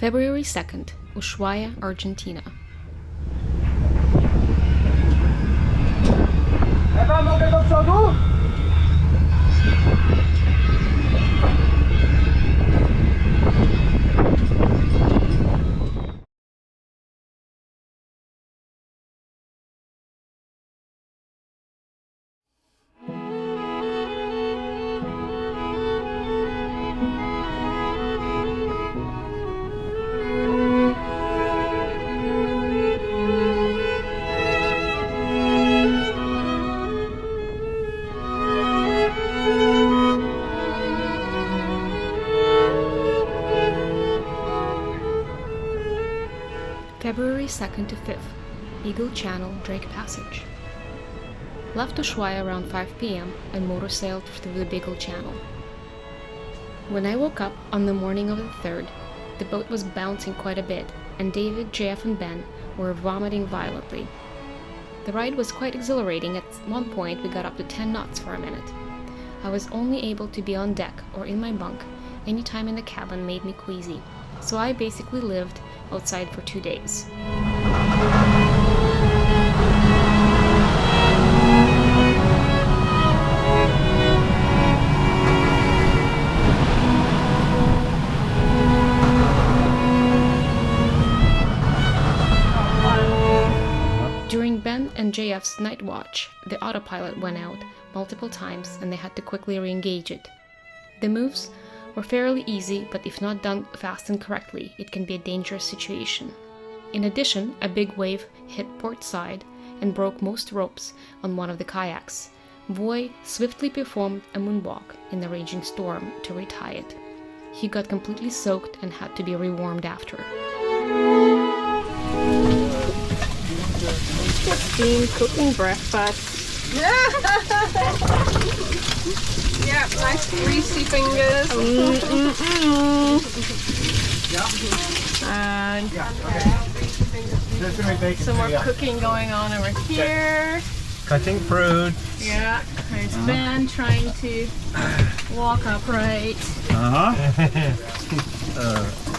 February 2nd, Ushuaia, Argentina. February 2nd to 5th, Beagle Channel, Drake Passage. Left Ushuaia around 5 p.m. and motor sailed through the Beagle Channel. When I woke up on the morning of the 3rd, the boat was bouncing quite a bit, and David, JF, and Ben were vomiting violently. The ride was quite exhilarating. At one point, we got up to 10 knots for a minute. I was only able to be on deck or in my bunk. Any time in the cabin made me queasy, so I basically lived outside for 2 days. During Ben and JF's night watch, the autopilot went out multiple times and they had to quickly re-engage it. The moves were fairly easy, but if not done fast and correctly, it can be a dangerous situation. In addition, a big wave hit port side and broke most ropes on one of the kayaks. Voy swiftly performed a moonwalk in the raging storm to retie it. He got completely soaked and had to be rewarmed after. Christine cooking breakfast. Yeah, nice greasy fingers. And some more cooking going on over here. Cutting fruit. Yeah, there's Ben trying to walk upright.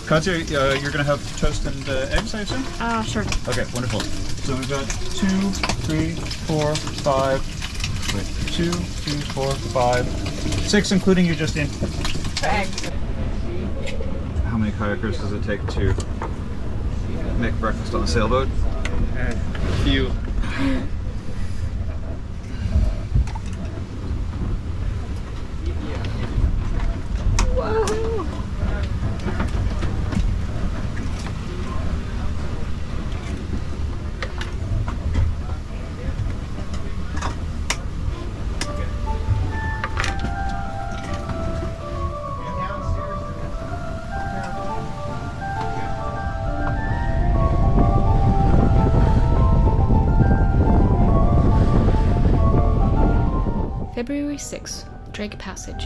Katya, you're gonna have toast and eggs, I assume? Sure. Okay, wonderful. So we've got 2, 3, 4, 5. Wait, 2, 3, 4, 5, 6, including you, Justine. Eggs. How many kayakers does it take to make breakfast on a sailboat? A few. Whoa. February 6th, Drake Passage.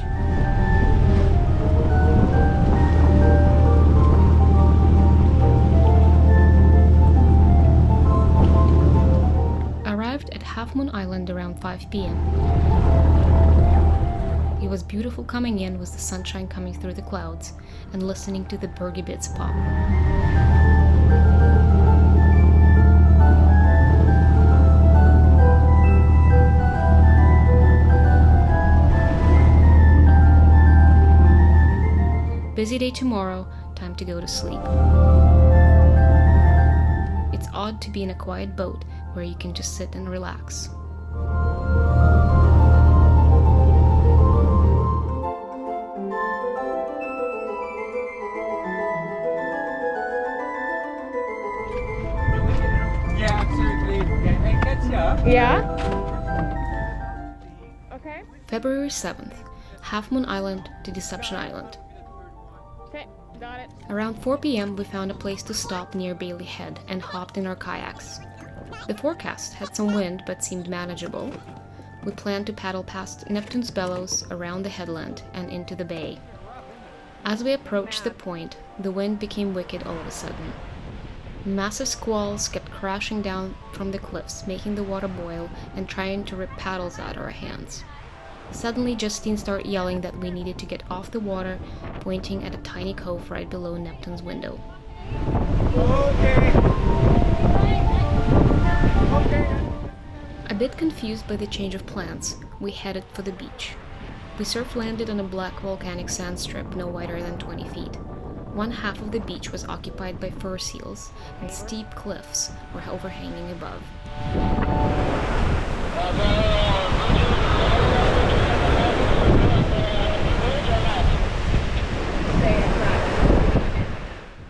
Arrived at Half Moon Island around 5 p.m. It was beautiful coming in with the sunshine coming through the clouds and listening to the birdie bits pop. busy day tomorrow, time to go to sleep. It's odd to be in a quiet boat where you can just sit and relax. Yeah, absolutely. And catch up. Yeah? Okay. February 7th, Half Moon Island to Deception Island. Okay, got it. Around 4 p.m. we found a place to stop near Bailey Head and hopped in our kayaks. The forecast had some wind but seemed manageable. We planned to paddle past Neptune's Bellows, around the headland, and into the bay. As we approached the point, the wind became wicked all of a sudden. Massive squalls kept crashing down from the cliffs, making the water boil and trying to rip paddles out of our hands. Suddenly, Justine started yelling that we needed to get off the water, pointing at a tiny cove right below Neptune's window. A bit confused by the change of plans, we headed for the beach. We surf-landed on a black volcanic sand strip no wider than 20 feet. One half of the beach was occupied by fur seals, and steep cliffs were overhanging above.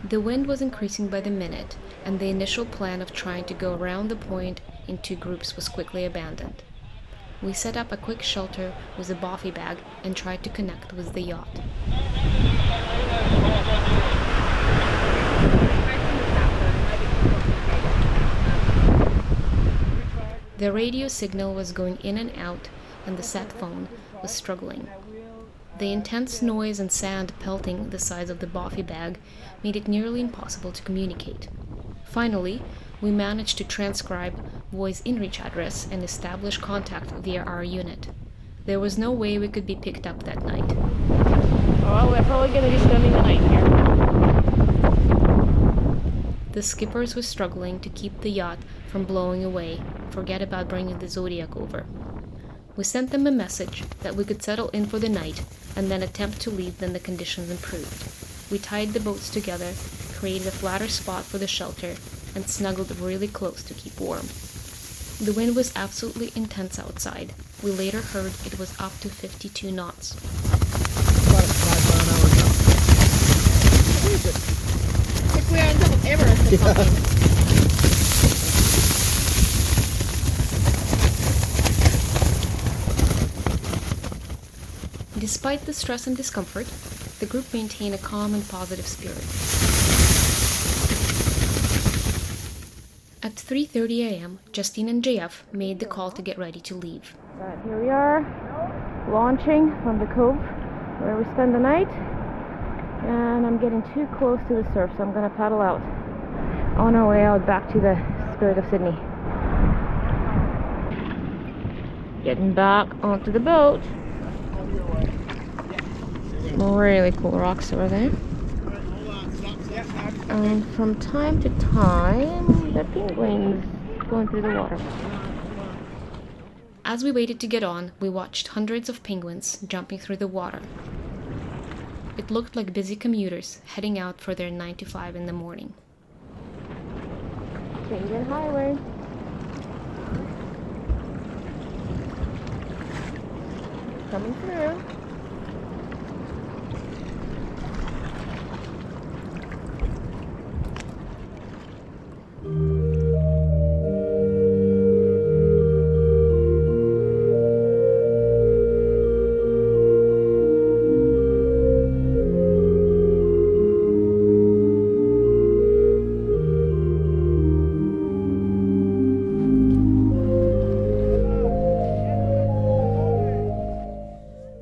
The wind was increasing by the minute, and the initial plan of trying to go around the point in 2 groups was quickly abandoned. We set up a quick shelter with a bothy bag and tried to connect with the yacht. The radio signal was going in and out, and the sat phone was struggling. The intense noise and sand pelting the sides of the bothy bag made it nearly impossible to communicate. Finally, we managed to transcribe voice inReach address and establish contact via our unit. There was no way we could be picked up that night. Well, we're probably going to be spending the night here. The skippers were struggling to keep the yacht from blowing away, forget about bringing the Zodiac over. We sent them a message that we could settle in for the night and then attempt to leave when the conditions improved. We tied the boats together, created a flatter spot for the shelter, and snuggled really close to keep warm. The wind was absolutely intense outside. We later heard it was up to 52 knots. Like we are on top of Everest or something. Despite the stress and discomfort, the group maintained a calm and positive spirit. At 3:30 a.m., Justine and JF made the call to get ready to leave. Right, here we are, launching from the cove where we spend the night, and I'm getting too close to the surf, so I'm gonna paddle out on our way out back to the Spirit of Sydney. Getting back onto the boat. Some really cool rocks over there. And from time to time, the penguins going through the water. As we waited to get on, we watched hundreds of penguins jumping through the water. It looked like busy commuters heading out for their 9 to 5 in the morning. Penguin Highway. Coming through.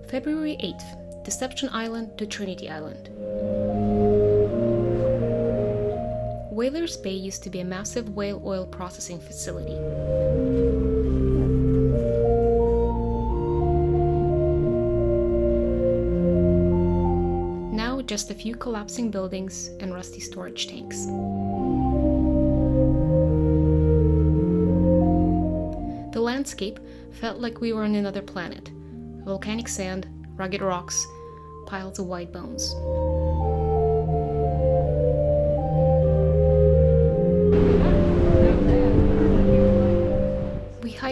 February 8th, Deception Island to Trinity Island. Whalers Bay used to be a massive whale oil processing facility. Now just a few collapsing buildings and rusty storage tanks. The landscape felt like we were on another planet. Volcanic sand, rugged rocks, piles of white bones.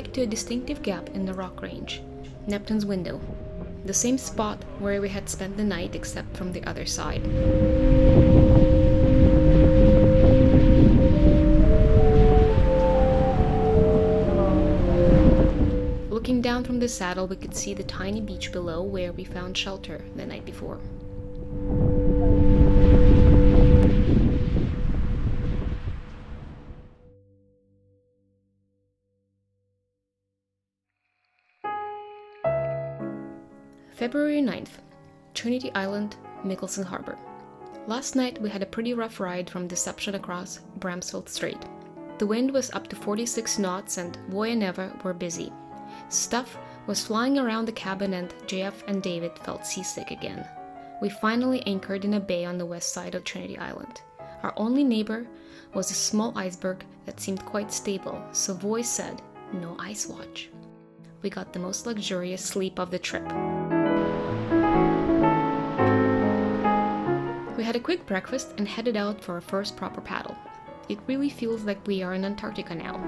hiked to a distinctive gap in the rock range, Neptune's Window, the same spot where we had spent the night except from the other side. Looking down from the saddle, we could see the tiny beach below where we found shelter the night before. February 9th, Trinity Island, Mickelson Harbor. Last night we had a pretty rough ride from Deception across Bramsfield Strait. The wind was up to 46 knots and Voy and Eva were busy. Stuff was flying around the cabin and JF and David felt seasick again. We finally anchored in a bay on the west side of Trinity Island. Our only neighbor was a small iceberg that seemed quite stable, so Voy said, "No ice watch." We got the most luxurious sleep of the trip. We had a quick breakfast and headed out for our first proper paddle. It really feels like we are in Antarctica now.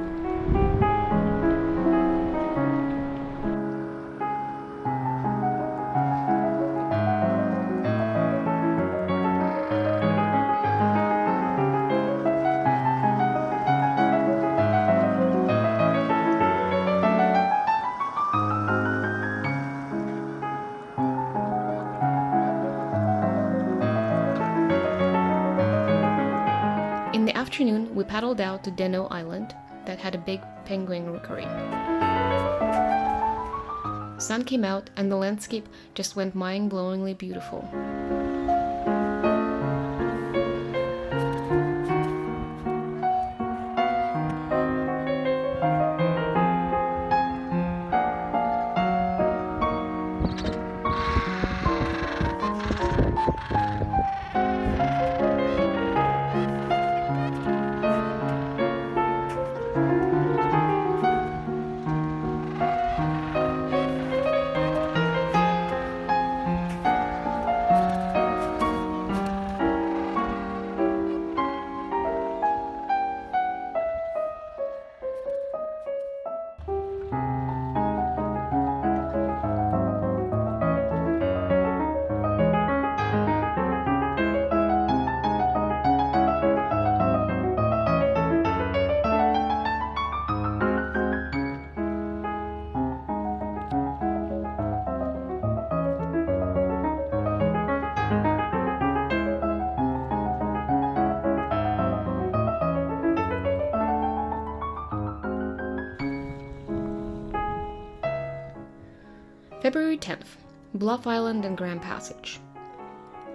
In the afternoon, we paddled out to Deno Island that had a big penguin rookery. Sun came out and the landscape just went mind-blowingly beautiful. February 10th, Bluff Island and Grand Passage.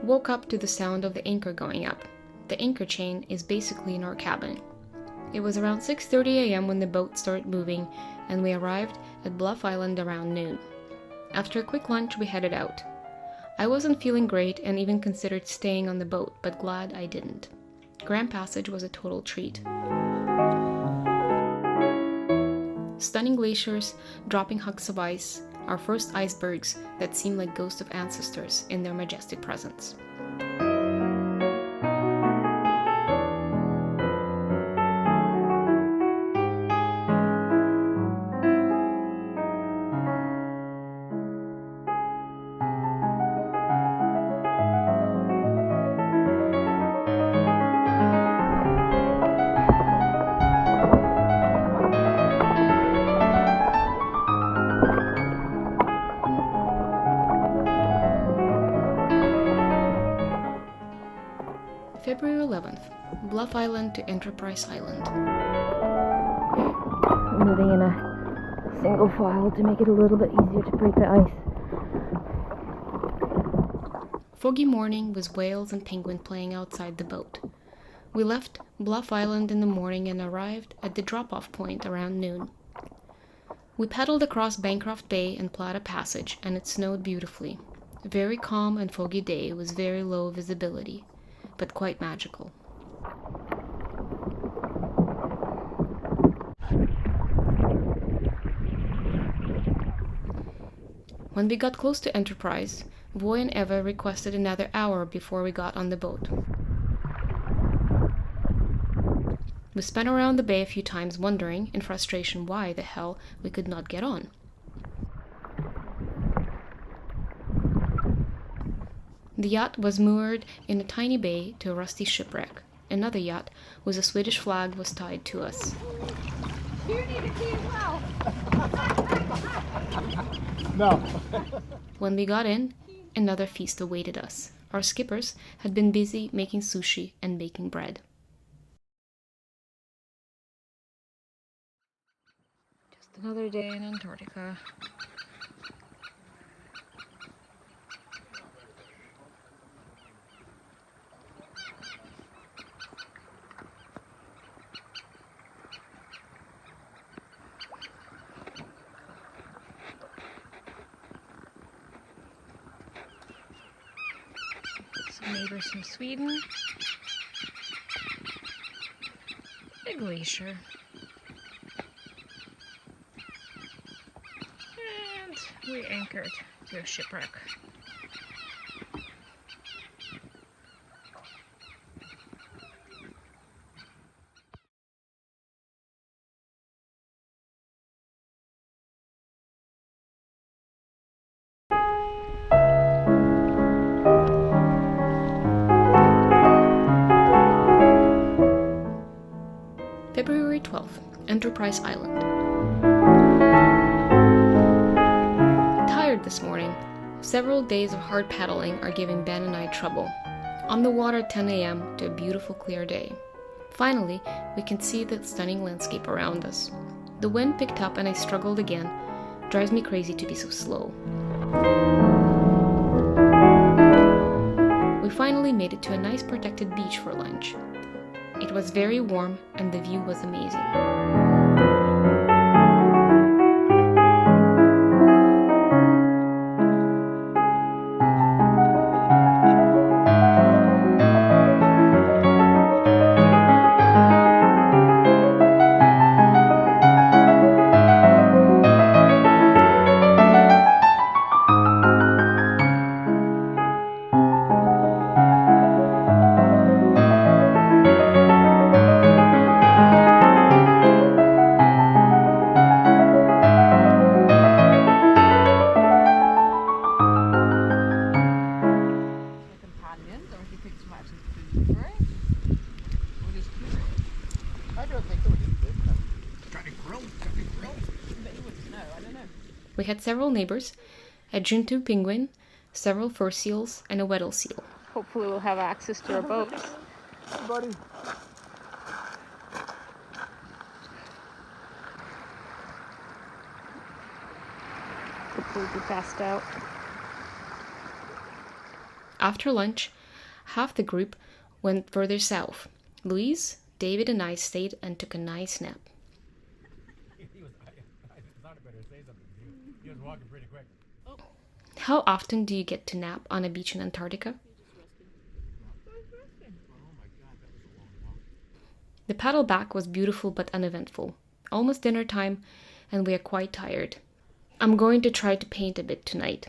Woke up to the sound of the anchor going up. The anchor chain is basically in our cabin. It was around 6:30 a.m. when the boat started moving and we arrived at Bluff Island around noon. After a quick lunch, we headed out. I wasn't feeling great and even considered staying on the boat, but glad I didn't. Grand Passage was a total treat. Stunning glaciers, dropping hunks of ice, our first icebergs that seemed like ghosts of ancestors in their majestic presence. February 11th, Bluff Island to Enterprise Island. Moving in a single file to make it a little bit easier to break the ice. Foggy morning with whales and penguin playing outside the boat. We left Bluff Island in the morning and arrived at the drop-off point around noon. We paddled across Bancroft Bay and Plata Passage, and it snowed beautifully. A very calm and foggy day with very low visibility, but quite magical. When we got close to Enterprise, Voy and Eva requested another hour before we got on the boat. We spun around the bay a few times wondering, in frustration, why the hell we could not get on. The yacht was moored in a tiny bay to a rusty shipwreck. Another yacht with a Swedish flag was tied to us. You need a key as well. No. When we got in, another feast awaited us. Our skippers had been busy making sushi and baking bread. Just another day in Antarctica. Some neighbors from Sweden. A glacier. And we anchored to a shipwreck. February 12th, Enterprise Island. Tired this morning. Several days of hard paddling are giving Ben and I trouble. On the water at 10 a.m. to a beautiful clear day. Finally, we can see the stunning landscape around us. The wind picked up and I struggled again. Drives me crazy to be so slow. We finally made it to a nice protected beach for lunch. It was very warm and the view was amazing. We had several neighbors, a Gentoo penguin, several fur seals, and a Weddell seal. Hopefully we'll have access to our boats. Hey, buddy. Hopefully we'll be passed out. After lunch, half the group went further south. Louise, David, and I stayed and took a nice nap. He was walking pretty quick. How often do you get to nap on a beach in Antarctica? The paddle back was beautiful but uneventful. Almost dinner time, and we are quite tired. I'm going to try to paint a bit tonight.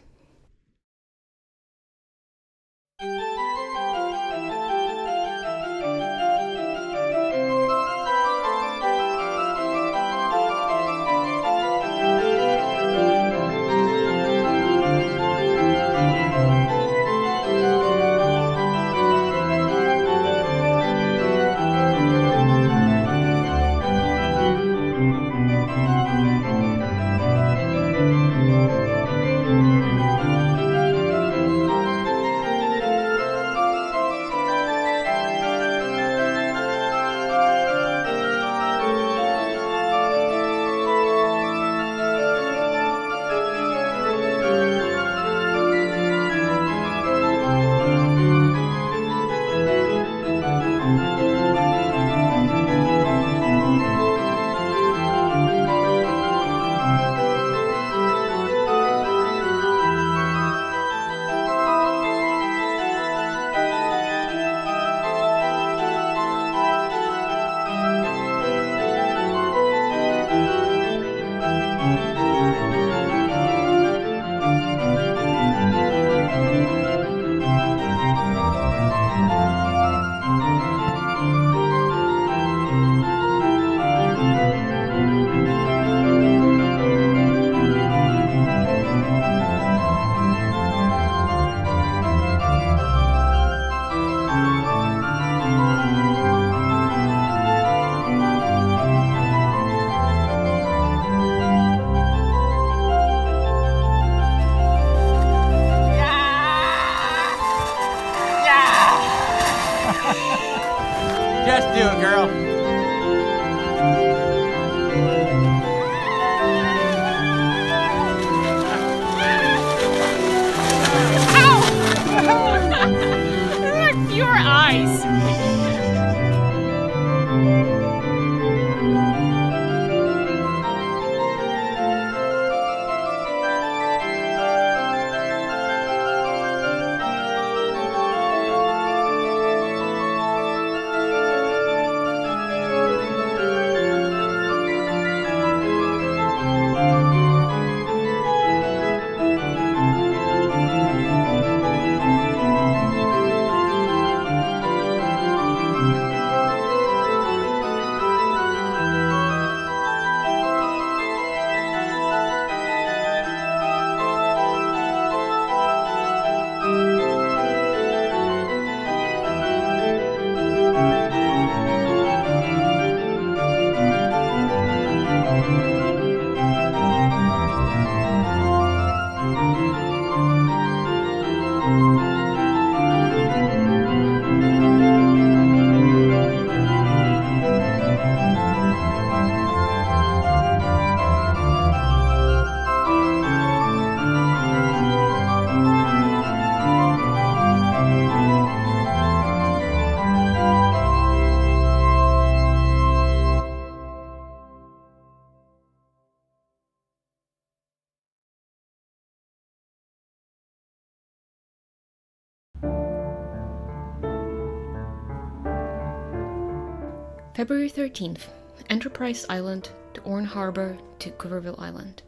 February 13th, Enterprise Island to Orne Harbor to Cooverville Island.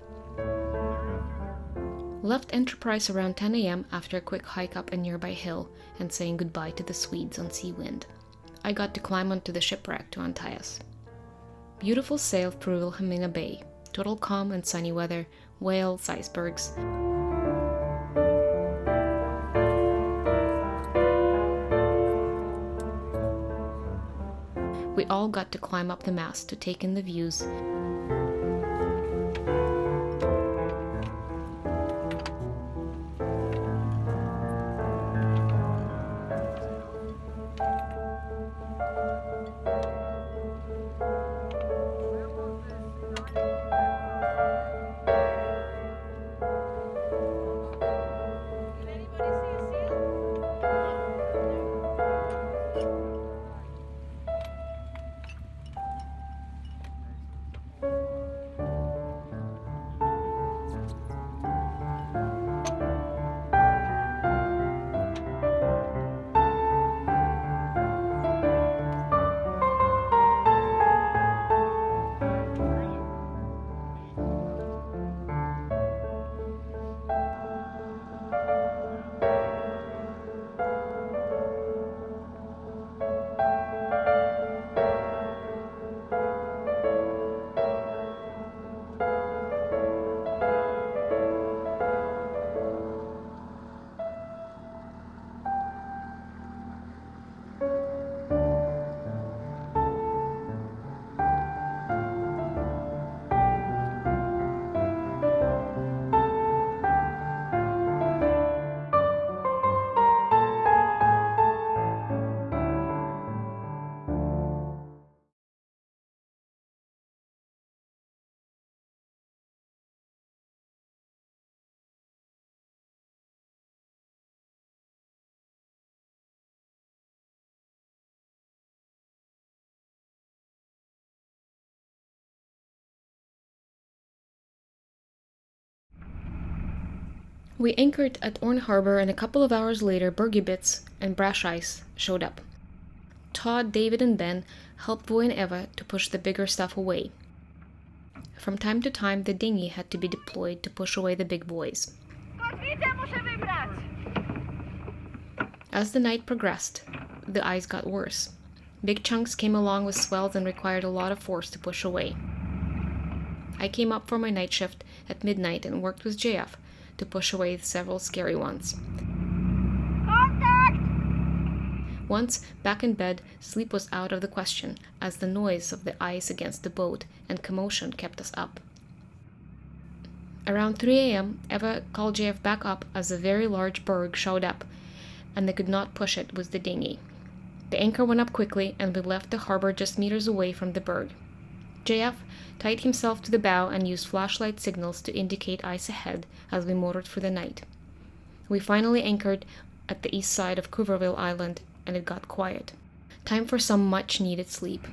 Left Enterprise around 10 a.m. after a quick hike up a nearby hill and saying goodbye to the Swedes on sea wind. I got to climb onto the shipwreck to untie us. Beautiful sail through Wilhelmina Bay, total calm and sunny weather, whales, icebergs. We all got to climb up the mast to take in the views. We anchored at Orne Harbor, and a couple of hours later, Bergy Bits and Brash Ice showed up. Todd, David, and Ben helped Voy and Eva to push the bigger stuff away. From time to time, the dinghy had to be deployed to push away the big boys. As the night progressed, the ice got worse. Big chunks came along with swells and required a lot of force to push away. I came up for my night shift at midnight and worked with JF to push away several scary ones. Contact! Once, back in bed, sleep was out of the question, as the noise of the ice against the boat and commotion kept us up. Around 3 a.m., Eva called JF back up as a very large berg showed up, and they could not push it with the dinghy. The anchor went up quickly, and we left the harbor just meters away from the berg. JF tied himself to the bow and used flashlight signals to indicate ice ahead as we motored for the night. We finally anchored at the east side of Cooverville Island, and it got quiet. Time for some much-needed sleep.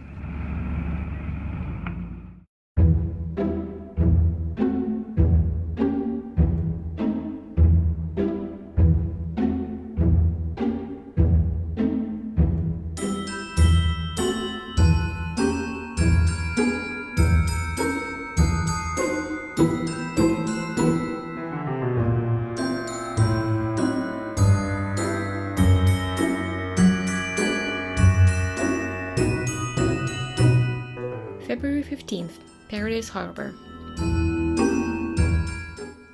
February 15th, Paradise Harbor.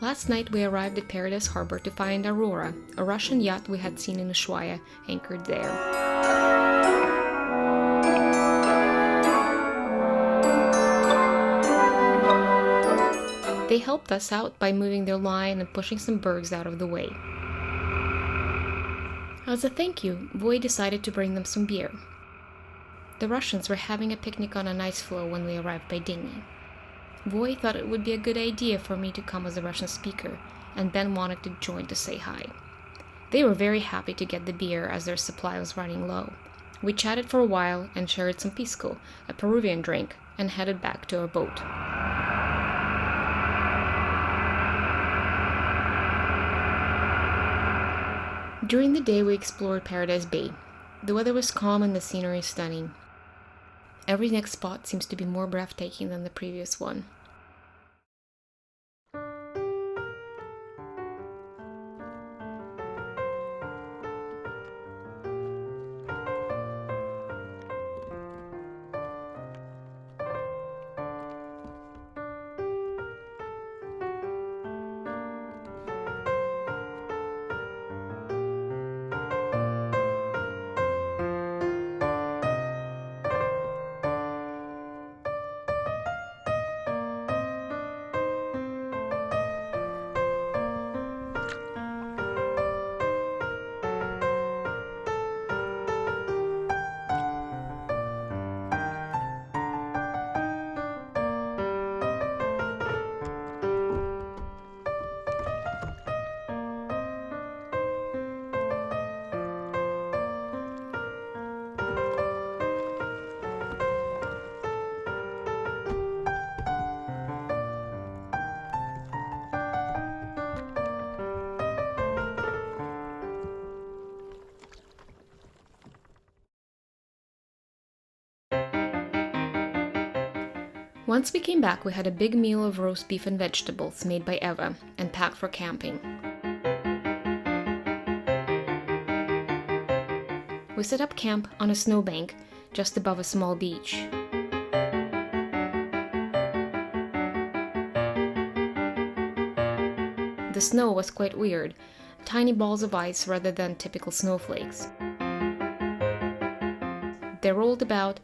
Last night we arrived at Paradise Harbor to find Aurora, a Russian yacht we had seen in Ushuaia, anchored there. They helped us out by moving their line and pushing some bergs out of the way. As a thank you, Voy decided to bring them some beer. The Russians were having a picnic on an ice floe when we arrived by dinghy. Voy thought it would be a good idea for me to come as a Russian speaker, and Ben wanted to join to say hi. They were very happy to get the beer as their supply was running low. We chatted for a while and shared some pisco, a Peruvian drink, and headed back to our boat. During the day we explored Paradise Bay. The weather was calm and the scenery stunning. Every next spot seems to be more breathtaking than the previous one. Once we came back, we had a big meal of roast beef and vegetables made by Eva and packed for camping. We set up camp on a snowbank just above a small beach. The snow was quite weird, tiny balls of ice rather than typical snowflakes. They rolled about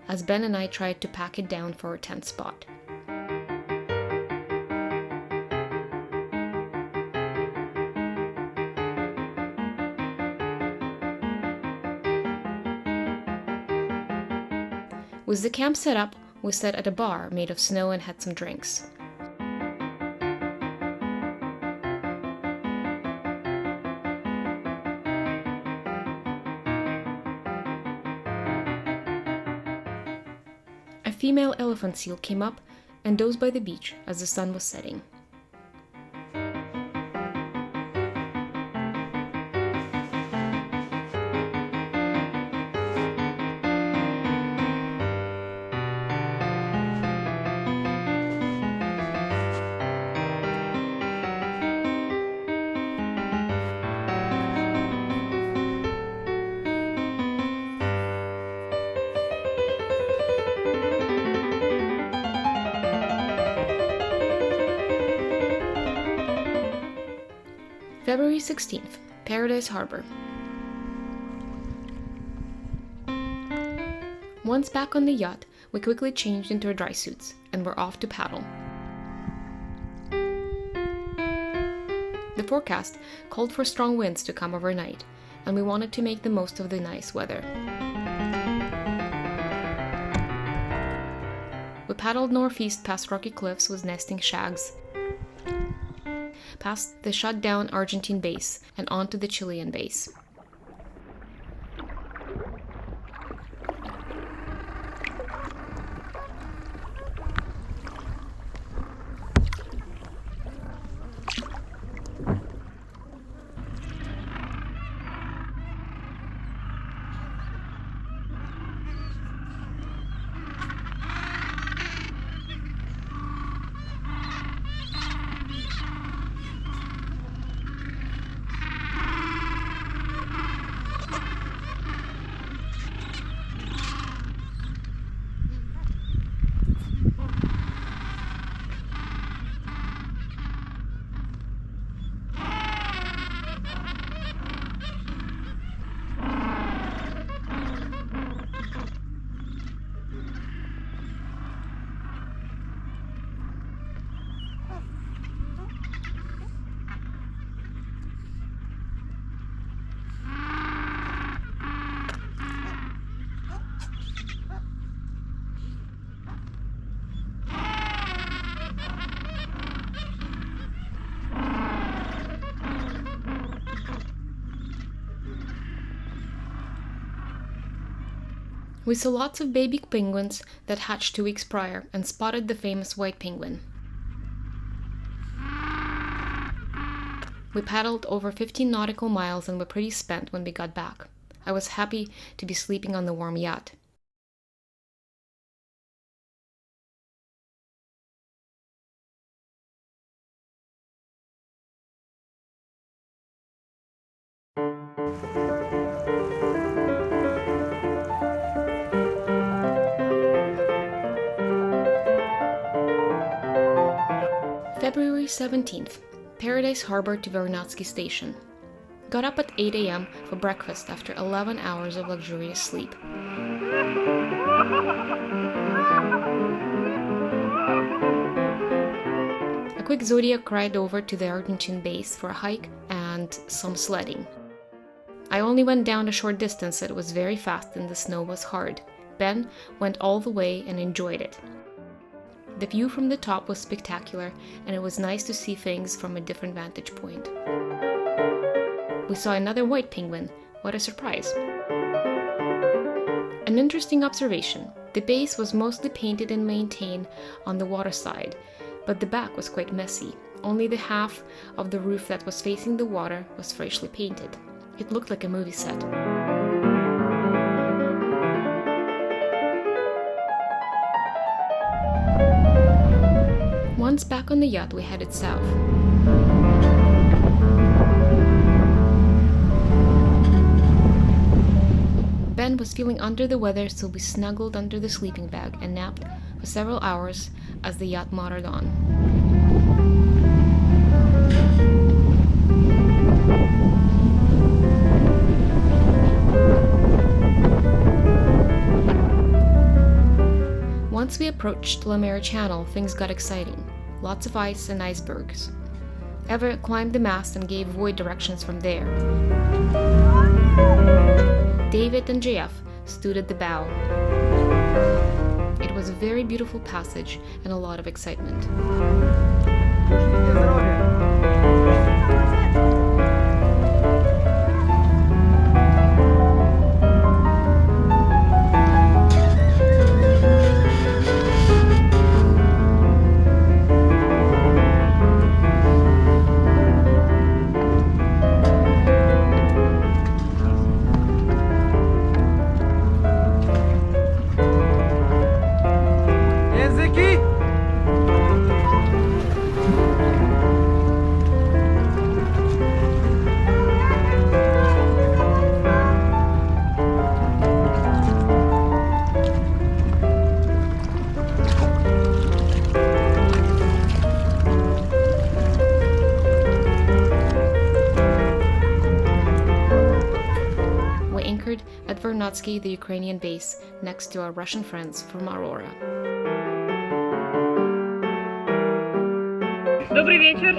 as Ben and I tried to pack it down for our tent spot. With the camp set up, we sat at a bar made of snow and had some drinks. A female elephant seal came up and dozed by the beach as the sun was setting. February 16th, Paradise Harbor. Once back on the yacht, we quickly changed into our dry suits and were off to paddle. The forecast called for strong winds to come overnight, and we wanted to make the most of the nice weather. We paddled northeast past rocky cliffs with nesting shags, past the shut-down Argentine base and onto the Chilean base. We saw lots of baby penguins that hatched 2 weeks prior and spotted the famous white penguin. We paddled over 15 nautical miles and were pretty spent when we got back. I was happy to be sleeping on the warm yacht. February 17th, Paradise Harbor to Vernadsky Station. Got up at 8 a.m. for breakfast after 11 hours of luxurious sleep. A quick Zodiac ride over to the Argentine base for a hike and some sledding. I only went down a short distance, it was very fast and the snow was hard. Ben went all the way and enjoyed it. The view from the top was spectacular and it was nice to see things from a different vantage point. We saw another white penguin. What a surprise. An interesting observation. The base was mostly painted and maintained on the water side, but the back was quite messy. Only the half of the roof that was facing the water was freshly painted. It looked like a movie set. Once back on the yacht, we headed south. Ben was feeling under the weather, so we snuggled under the sleeping bag and napped for several hours as the yacht motored on. Once we approached Le Maire Channel, things got exciting. Lots of ice and icebergs. Everett climbed the mast and gave void directions from there. David and JF stood at the bow. It was a very beautiful passage and a lot of excitement. At Vernadsky, the Ukrainian base, next to our Russian friends from Aurora. Добрый вечер.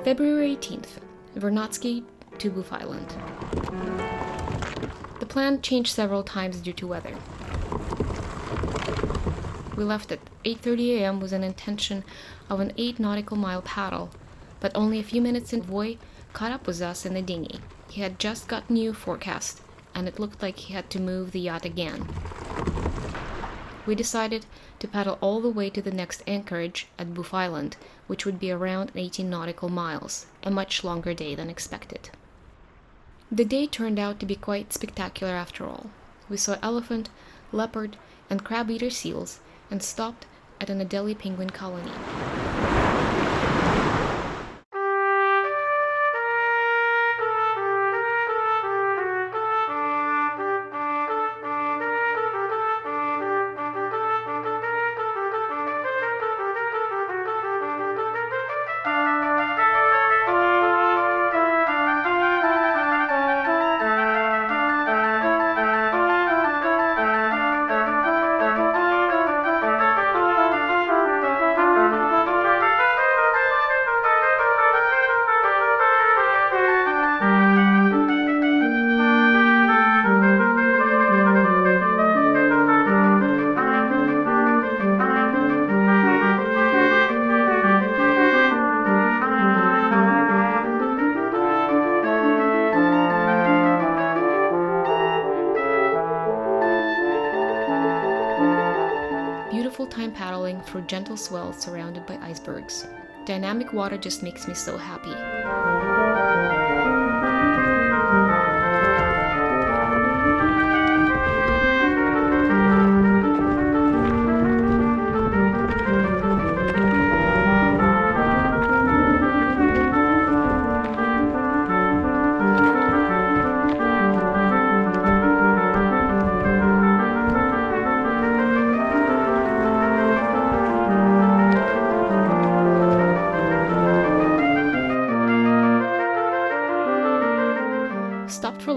February 18th. Vernadsky to Boof Island. The plan changed several times due to weather. We left at 8:30 a.m. with an intention of an 8 nautical mile paddle, but only a few minutes in, Voy caught up with us in the dinghy. He had just got new forecast, and it looked like he had to move the yacht again. We decided to paddle all the way to the next anchorage at Boof Island, which would be around 18 nautical miles, a much longer day than expected. The day turned out to be quite spectacular after all. We saw elephant, leopard, and crab-eater seals, and stopped at an Adelie penguin colony. Beautiful time paddling through gentle swells surrounded by icebergs. Dynamic water just makes me so happy.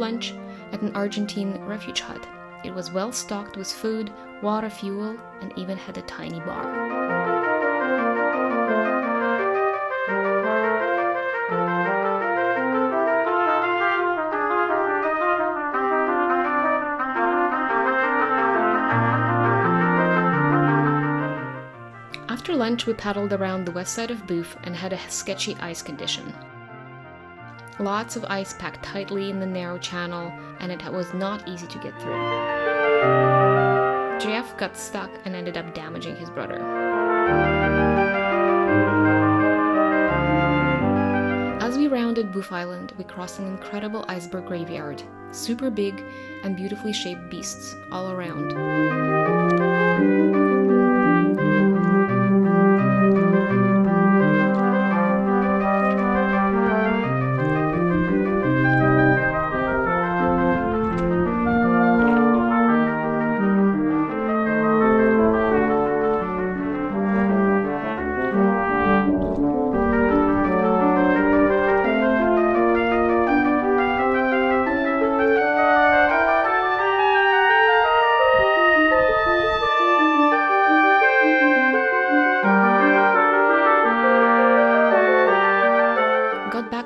lunch at an Argentine refuge hut. It was well stocked with food, water, fuel, and even had a tiny bar. After lunch, we paddled around the west side of Boof and had a sketchy ice condition. Lots of ice packed tightly in the narrow channel, and it was not easy to get through. JF got stuck and ended up damaging his brother. As we rounded Boof Island, we crossed an incredible iceberg graveyard. Super big and beautifully shaped beasts all around.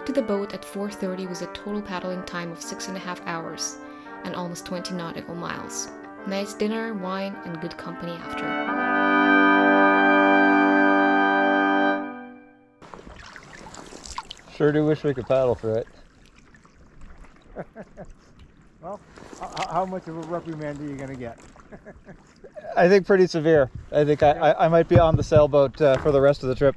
To the boat at 4:30 with a total paddling time of 6.5 hours and almost 20 nautical miles. Nice dinner, wine, and good company after. Sure do wish we could paddle through it. Well, how much of a reprimand are you going to get? I think pretty severe. I think I might be on the sailboat for the rest of the trip.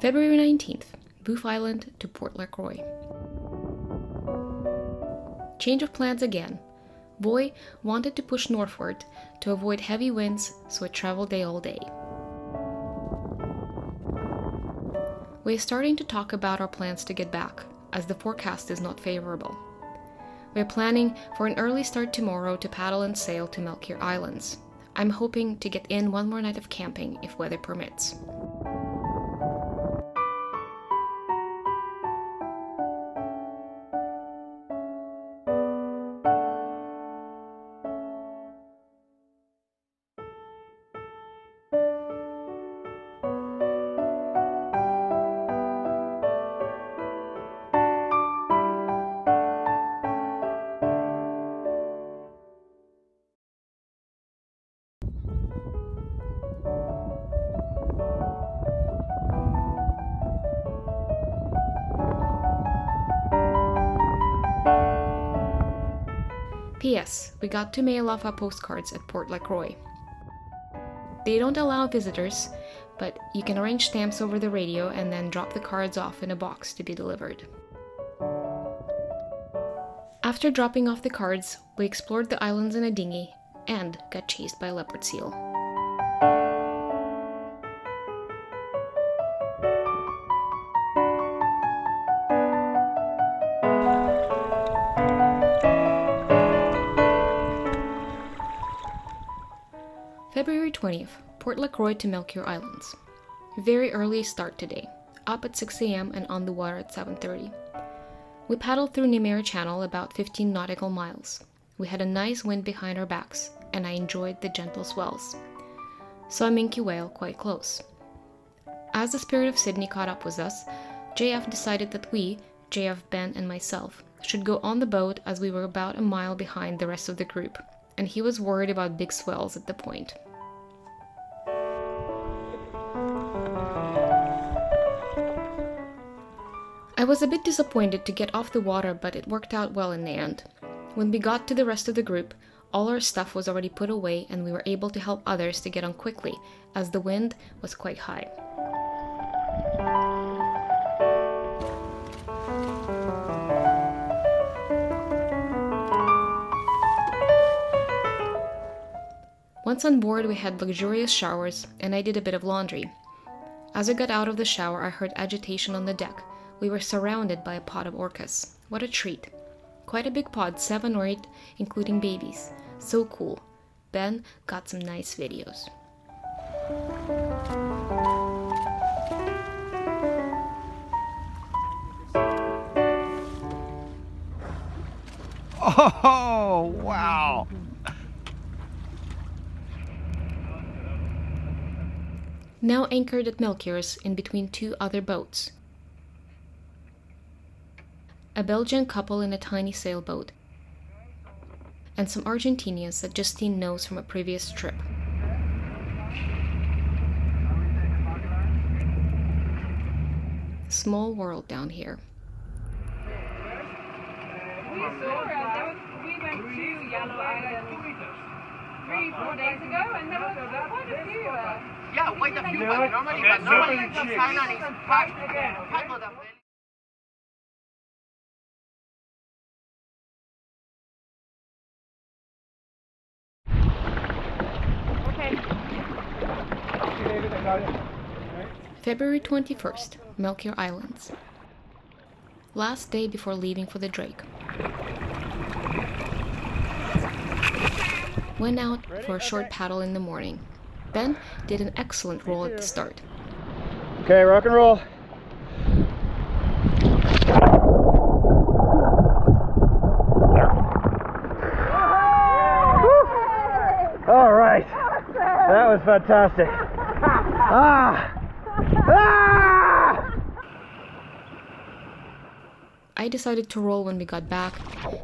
February 19th, Boof Island to Port LaCroix. Change of plans again. Boy wanted to push northward to avoid heavy winds, so it traveled day all day. We are starting to talk about our plans to get back, as the forecast is not favorable. We are planning for an early start tomorrow to paddle and sail to Melchior Islands. I'm hoping to get in one more night of camping if weather permits. P.S. We got to mail off our postcards at Port LaCroix. They don't allow visitors, but you can arrange stamps over the radio and then drop the cards off in a box to be delivered. After dropping off the cards, we explored the islands in a dinghy and got chased by a leopard seal. February 20th, Port LaCroix to Melchior Islands. Very early start today, up at 6 a.m. and on the water at 7:30. We paddled through Nemera Channel about 15 nautical miles. We had a nice wind behind our backs, and I enjoyed the gentle swells. Saw a minke whale quite close. As the Spirit of Sydney caught up with us, JF decided that we, JF, Ben, and myself, should go on the boat as we were about a mile behind the rest of the group, and he was worried about big swells at the point. I was a bit disappointed to get off the water, but it worked out well in the end. When we got to the rest of the group, all our stuff was already put away and we were able to help others to get on quickly, as the wind was quite high. Once on board, we had luxurious showers, and I did a bit of laundry. As I got out of the shower, I heard agitation on the deck. We were surrounded by a pod of orcas. What a treat. Quite a big pod, 7 or 8, including babies. So cool. Ben got some nice videos. Oh, wow. Now anchored at Melchior's in between 2 other boats. A Belgian couple in a tiny sailboat, and some Argentinians that Justine knows from a previous trip. Small world down here. We went to Yellow Island 3-4 days ago, and there were quite a few. Yeah, quite a few, but normally in China it's packed with them. February 21st, Melchior Islands. Last day before leaving for the Drake. Went out for a short paddle in the morning. Ben did an excellent roll at the start. Okay, rock and roll. All right, that was fantastic. I decided to roll when we got back,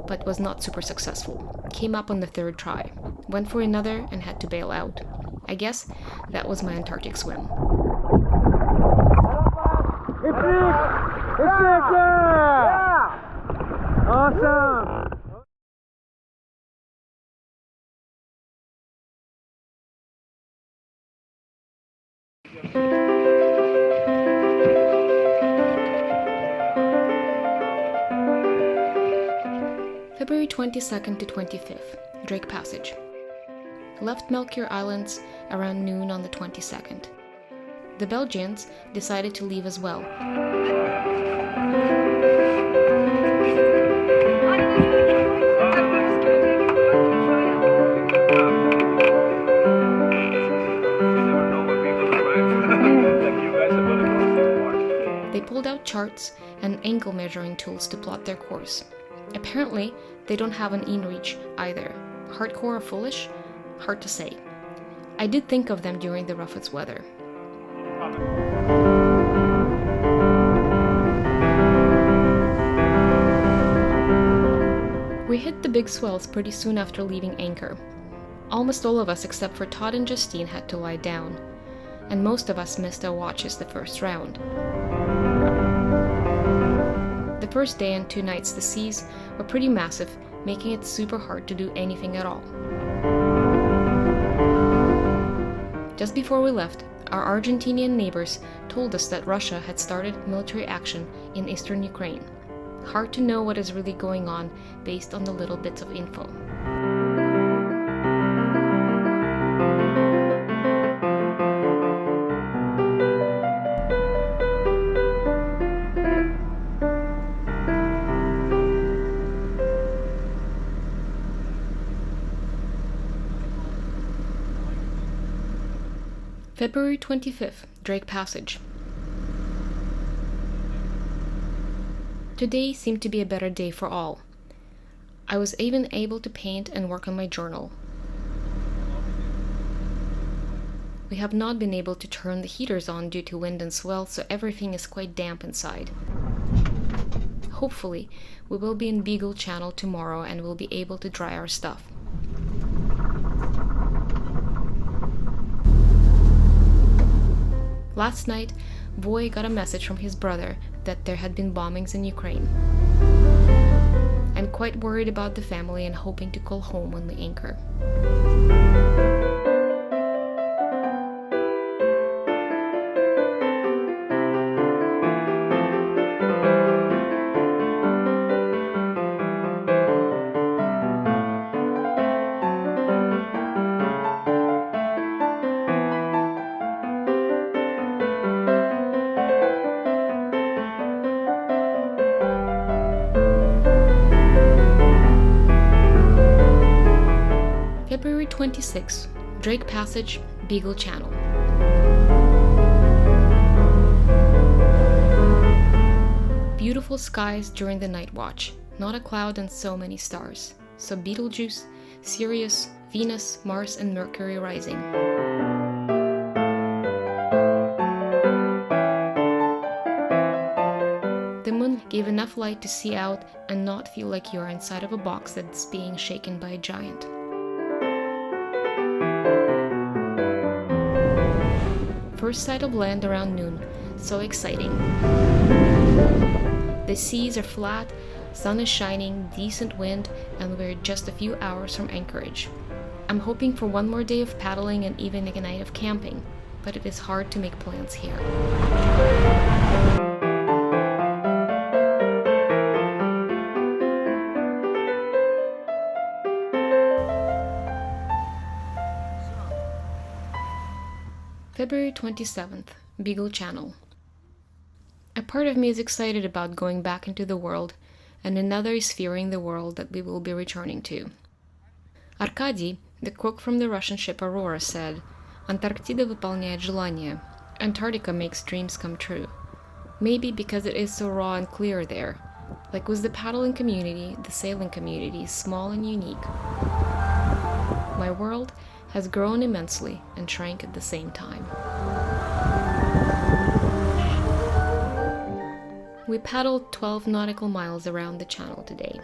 but was not super successful. Came up on the 3rd try. Went for another and had to bail out. I guess that was my Antarctic swim. It's Nick! Yeah! Awesome! February 22nd to 25th, Drake Passage. Left Melchior Islands around noon on the 22nd. The Belgians decided to leave as well. They pulled out charts and angle measuring tools to plot their course. Apparently, they don't have an inReach either. Hardcore or foolish? Hard to say. I did think of them during the roughest weather. We hit the big swells pretty soon after leaving anchor. Almost all of us except for Todd and Justine had to lie down, and most of us missed our watches the first round. The first day and 2 nights the seas were pretty massive, making it super hard to do anything at all. Just before we left, our Argentinian neighbors told us that Russia had started military action in eastern Ukraine. Hard to know what is really going on based on the little bits of info. February 25th, Drake Passage. Today seemed to be a better day for all. I was even able to paint and work on my journal. We have not been able to turn the heaters on due to wind and swell, so everything is quite damp inside. Hopefully, we will be in Beagle Channel tomorrow and will be able to dry our stuff. Last night, Voy got a message from his brother that there had been bombings in Ukraine. I'm quite worried about the family and hoping to call home when we anchor. 26, Drake Passage, Beagle Channel. Beautiful skies during the night watch, not a cloud and so many stars. So Betelgeuse, Sirius, Venus, Mars and Mercury rising. The moon gave enough light to see out and not feel like you're inside of a box that's being shaken by a giant. First sight of land around noon, so exciting. The seas are flat, sun is shining, decent wind, and we're just a few hours from anchorage. I'm hoping for one more day of paddling and even a night of camping, but it is hard to make plans here. February 27th, Beagle Channel. A part of me is excited about going back into the world, and another is fearing the world that we will be returning to. Arkady, the cook from the Russian ship Aurora, said, "Antarctica выполняет желания. Antarctica makes dreams come true. Maybe because it is so raw and clear there. Like with the paddling community, the sailing community is small and unique. My world has grown immensely and shrank at the same time." We paddled 12 nautical miles around the channel today.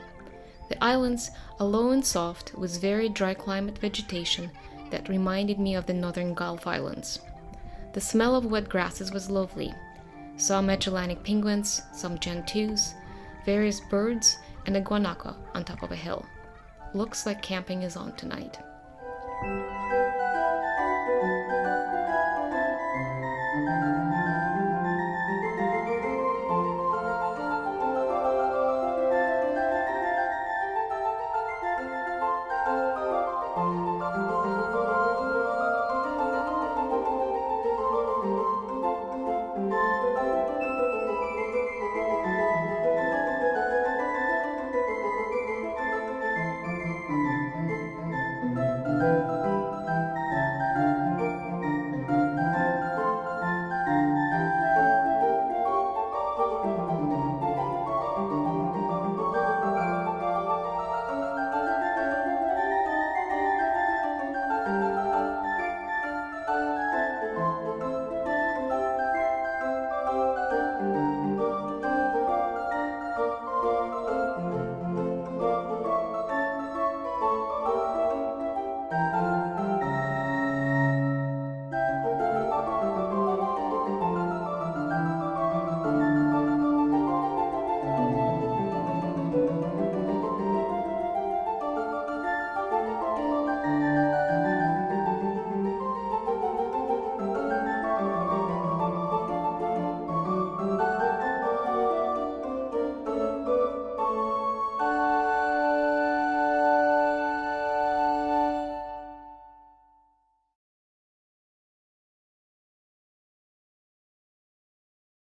The islands are low and soft with very dry climate vegetation that reminded me of the northern Gulf Islands. The smell of wet grasses was lovely. Saw Magellanic penguins, some gentoos, various birds, and a guanaco on top of a hill. Looks like camping is on tonight.